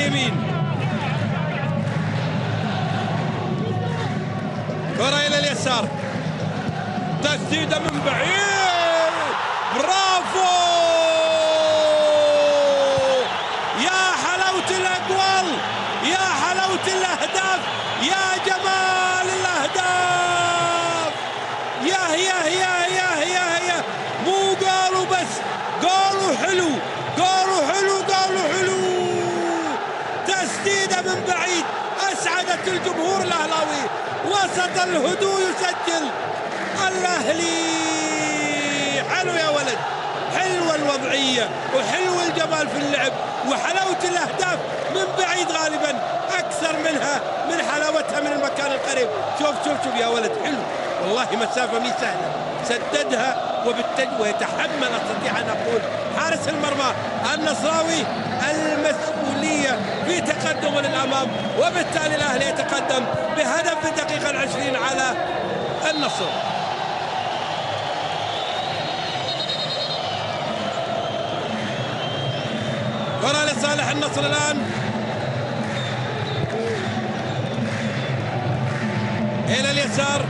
اليمين. كرة إلى اليسار، تسديدة من بعيد، برافو يا حلاوة الأجوال، يا حلاوة الأهداف، يا جمال الأهداف، يا مو جول وبس، جول حلو، جول حلو، جول حلو، تسديدة من بعيد أسعدت الجمهور الأهلاوي، وسط الهدوء يسجل الأهلي. حلو يا ولد، حلوة الوضعية وحلو الجمال في اللعب وحلاوة الأهداف من بعيد غالبا أكثر منها من حلاوتها من المكان القريب. شوف شوف شوف يا ولد، حلو والله، مسافة مي سهلة، سددها ويتحمل، أستطيع أن أقول حارس المرمى النصراوي المسؤولية في تقدم للأمام، وبالتالي الأهلي يتقدم بهدف في الدقيقة 20 على النصر. كرة لصالح النصر الآن إلى اليسار،